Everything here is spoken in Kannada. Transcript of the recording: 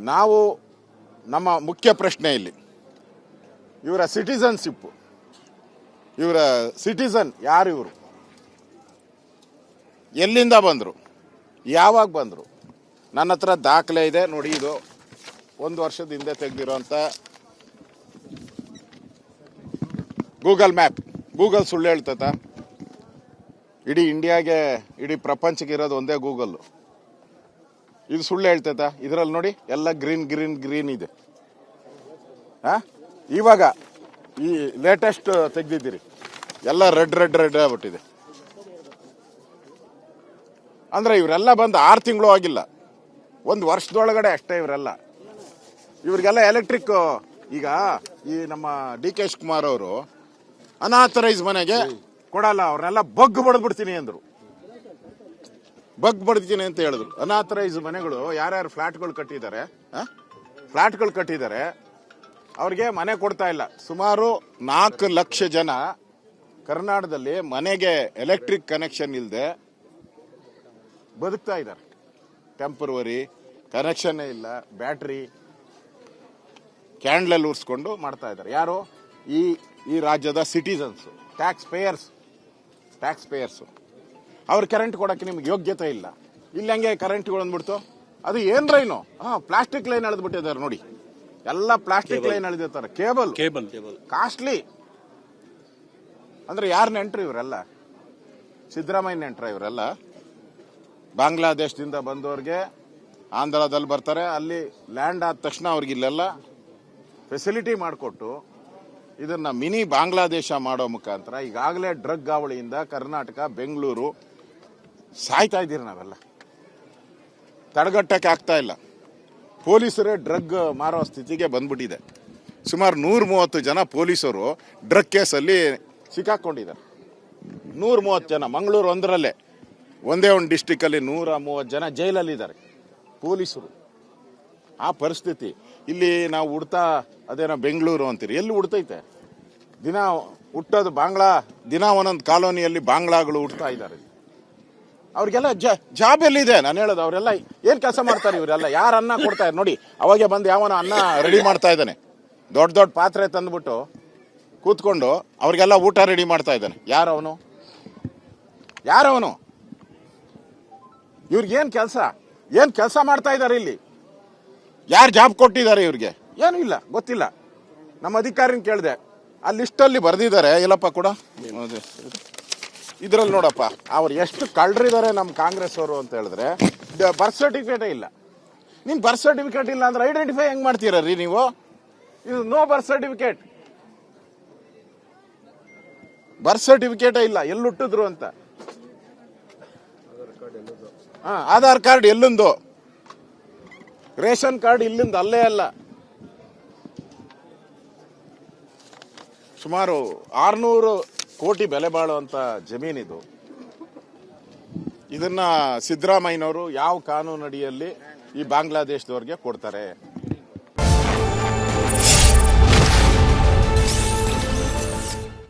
ನಾವು ನಮ್ಮ ಮುಖ್ಯ ಪ್ರಶ್ನೆ ಇಲ್ಲಿ ಇವರ ಸಿಟಿಸನ್ಶಿಪ್, ಇವರ ಸಿಟಿಸನ್ ಯಾರು, ಇವರು ಎಲ್ಲಿಂದ ಬಂದರು, ಯಾವಾಗ ಬಂದರು? ನನ್ನ ಹತ್ರ ದಾಖಲೆ ಇದೆ ನೋಡಿ. ಇದು 1 ವರ್ಷದ ಹಿಂದೆ ತೆಗೆದಿರೋಂಥ ಗೂಗಲ್ ಮ್ಯಾಪ್. ಗೂಗಲ್ ಸುಳ್ಳು ಹೇಳ್ತತ? ಇಡೀ ಇಂಡಿಯಾಗೆ, ಇಡೀ ಪ್ರಪಂಚಕ್ಕೆ ಇರೋದು ಒಂದೇ ಗೂಗಲ್ಲು. ಇದು ಸುಳ್ಳು ಹೇಳ್ತೈತ? ಇದರಲ್ಲಿ ನೋಡಿ ಎಲ್ಲ ಗ್ರೀನ್ ಗ್ರೀನ್ ಗ್ರೀನ್ ಇದೆ. ಇವಾಗ ಈ ಲೇಟೆಸ್ಟ್ ತೆಗ್ದಿದ್ದೀರಿ ಎಲ್ಲ ರೆಡ್ ರೆಡ್ ರೆಡ್ ಆಗ್ಬಿಟ್ಟಿದೆ. ಅಂದ್ರೆ ಇವರೆಲ್ಲ ಬಂದು 6 ತಿಂಗಳು ಆಗಿಲ್ಲ, 1 ವರ್ಷದೊಳಗಡೆ ಅಷ್ಟೇ ಇವರೆಲ್ಲ. ಇವ್ರಿಗೆಲ್ಲ ಎಲೆಕ್ಟ್ರಿಕ್. ಈಗ ಈ ನಮ್ಮ DK ಶಿವಕುಮಾರ್ ಅವರು ಅನಾಥರೈಸ್ ಮನೆಗೆ ಕೊಡಲ್ಲ, ಅವ್ರನ್ನೆಲ್ಲ ಬಗ್ ಬಡ್ದ್ಬಿಡ್ತೀನಿ ಅಂದ್ರು. ಬಗ್ ಬಡ್ತೀನಿ ಅಂತ ಹೇಳಿದ್ರು. ಅನಾಥರೈಸ್ ಮನೆಗಳು ಯಾರ್ಯಾರು ಫ್ಲಾಟ್ಗಳು ಕಟ್ಟಿದ್ದಾರೆ ಅವ್ರಿಗೆ ಮನೆ ಕೊಡ್ತಾ ಇಲ್ಲ. ಸುಮಾರು 4 ಲಕ್ಷ ಜನ ಕರ್ನಾಟಕದಲ್ಲಿ ಮನೆಗೆ ಎಲೆಕ್ಟ್ರಿಕ್ ಕನೆಕ್ಷನ್ ಇಲ್ಲದೆ ಬದುಕ್ತಾ ಇದ್ದಾರೆ. ಟೆಂಪರವರಿ ಕನೆಕ್ಷನ್ ಇಲ್ಲ, ಬ್ಯಾಟ್ರಿ ಕ್ಯಾಂಡ್ಲಲ್ಲಿ ಉರ್ಸ್ಕೊಂಡು ಮಾಡ್ತಾ ಇದ್ದಾರೆ. ಯಾರು? ಈ ರಾಜ್ಯದ ಸಿಟಿಸನ್ಸ್, ಟ್ಯಾಕ್ಸ್ ಪೇಯರ್ಸು. ಅವ್ರು ಕರೆಂಟ್ ಕೊಡಕ್ಕೆ ನಿಮ್ಗೆ ಯೋಗ್ಯತೆ ಇಲ್ಲ. ಇಲ್ಲಿ ಹಂಗೆ ಕರೆಂಟ್ಗಳು ಅಂದ್ಬಿಡ್ತು. ಅದು ಏನ್ ಲೈನು? ಪ್ಲಾಸ್ಟಿಕ್ ಲೈನ್ ಎಳೆದ್ಬಿಟ್ಟಿದ್ದಾರೆ ನೋಡಿ, ಎಲ್ಲ ಪ್ಲಾಸ್ಟಿಕ್ ಲೈನ್ ಎಳೆದಿರ್ತಾರೆ. Cable costly. ಅಂದ್ರೆ ಯಾರು ನೆಂಟ್ರು ಇವರೆಲ್ಲ? ಸಿದ್ದರಾಮಯ್ಯ ನೆಂಟ್ರ ಇವರೆಲ್ಲ? ಬಾಂಗ್ಲಾದೇಶದಿಂದ ಬಂದವ್ರಿಗೆ ಆಂಧ್ರದಲ್ಲಿ ಬರ್ತಾರೆ, ಅಲ್ಲಿ ಲ್ಯಾಂಡ್ ಆದ ತಕ್ಷಣ ಅವ್ರಿಗೆ ಇಲ್ಲೆಲ್ಲ ಫೆಸಿಲಿಟಿ ಮಾಡಿಕೊಟ್ಟು ಇದನ್ನ ಮಿನಿ ಬಾಂಗ್ಲಾದೇಶ ಮಾಡೋ ಮುಖಾಂತರ ಈಗಾಗಲೇ ಡ್ರಗ್ ಹಾವಳಿಯಿಂದ ಕರ್ನಾಟಕ, ಬೆಂಗಳೂರು ಸಾಯ್ತಾ ಇದ್ದೀರಿ. ನಾವೆಲ್ಲ ತಡೆಗಟ್ಟಕ್ಕೆ ಆಗ್ತಾ ಇಲ್ಲ. ಪೊಲೀಸರೇ ಡ್ರಗ್ ಮಾರೋ ಸ್ಥಿತಿಗೆ ಬಂದ್ಬಿಟ್ಟಿದೆ. ಸುಮಾರು 130 ಜನ ಪೊಲೀಸರು ಡ್ರಗ್ ಕೇಸಲ್ಲಿ ಸಿಕ್ಕಾಕೊಂಡಿದ್ದಾರೆ. 130 ಜನ. ಮಂಗಳೂರು ಒಂದರಲ್ಲೇ, ಒಂದೇ ಒಂದು ಡಿಸ್ಟಿಕ್ ಅಲ್ಲಿ 130 ಜನ ಜೈಲಲ್ಲಿದ್ದಾರೆ ಪೊಲೀಸರು. ಆ ಪರಿಸ್ಥಿತಿ ಇಲ್ಲಿ. ನಾವು ಅದೇನೋ ಬೆಂಗಳೂರು ಅಂತೀರಿ, ಎಲ್ಲಿ ಹುಡ್ತೈತೆ? ದಿನ ಹುಟ್ಟೋದು ಬಾಂಗ್ಲಾ, ದಿನ ಒಂದೊಂದು ಕಾಲೋನಿಯಲ್ಲಿ ಬಾಂಗ್ಲಾಗಳು ಹುಡ್ತಾ ಇದ್ದಾರೆ. ಅವ್ರಿಗೆಲ್ಲ ಜಾಬ್ ಎಲ್ಲಿದೆ? ನಾನು ಹೇಳೋದು, ಅವರೆಲ್ಲ ಏನ್ ಕೆಲಸ ಮಾಡ್ತಾರೆ? ಇವರೆಲ್ಲ ಯಾರು ಅನ್ನ ಕೊಡ್ತಾ ಇದ್ದಾರೆ ನೋಡಿ. ಅವಾಗೆ ಬಂದು ಯಾವನ ಅನ್ನ ರೆಡಿ ಮಾಡ್ತಾ ಇದ್ದಾನೆ, ದೊಡ್ಡ ದೊಡ್ಡ ಪಾತ್ರೆ ತಂದ್ಬಿಟ್ಟು ಕೂತ್ಕೊಂಡು ಅವ್ರಿಗೆಲ್ಲ ಊಟ ರೆಡಿ ಮಾಡ್ತಾ ಇದ್ದಾನೆ. ಯಾರವನು? ಇವ್ರಿಗೇನ್ ಕೆಲಸ ಮಾಡ್ತಾ ಇದ್ದಾರೆ ಇಲ್ಲಿ? ಯಾರು ಜಾಬ್ ಕೊಟ್ಟಿದ್ದಾರೆ ಇವ್ರಿಗೆ? ಏನೂ ಇಲ್ಲ, ಗೊತ್ತಿಲ್ಲ. ನಮ್ಮ ಅಧಿಕಾರಿನ ಕೇಳಿದೆ, ಆ ಲಿಸ್ಟಲ್ಲಿ ಬರೆದಿದ್ದಾರೆ. ಇಲ್ಲಪ್ಪ ಕೂಡ ಇದ್ರಲ್ಲಿ ನೋಡಪ್ಪ, ಅವ್ರು ಎಷ್ಟು ಕಳ್ಳರಿದ್ದಾರೆ ನಮ್ಮ ಕಾಂಗ್ರೆಸ್ ಅವರು ಅಂತ ಹೇಳಿದ್ರೆ, ಬರ್ತ್ ಸರ್ಟಿಫಿಕೇಟೇ ಇಲ್ಲ. ನಿಮ್ ಬರ್ತ್ ಸರ್ಟಿಫಿಕೇಟ್ ಇಲ್ಲ ಅಂದ್ರೆ ಐಡೆಂಟಿಫೈ ಹೆಂಗ್ ಮಾಡ್ತೀರಿ ನೀವು? ಇದು ನೋ ಬರ್ತ್ ಸರ್ಟಿಫಿಕೇಟೇ ಇಲ್ಲ. ಎಲ್ಲಿ ಹುಟ್ಟಿದ್ರು ಅಂತ. ಆಧಾರ್ ಕಾರ್ಡ್ ಎಲ್ಲಿಂದು, ರೇಷನ್ ಕಾರ್ಡ್ ಇಲ್ಲಿಂದ, ಅಲ್ಲೇ ಅಲ್ಲ. ಸುಮಾರು 600 ಕೋಟಿ ಬೆಲೆ ಬಾಳುವಂತ ಜಮೀನಿದು. ಇದನ್ನ ಸಿದ್ದರಾಮಯ್ಯನವರು ಯಾವ ಕಾನೂನು ಅಡಿಯಲ್ಲಿ ಈ ಬಾಂಗ್ಲಾದೇಶದವ್ರಿಗೆ ಕೊಡ್ತಾರೆ?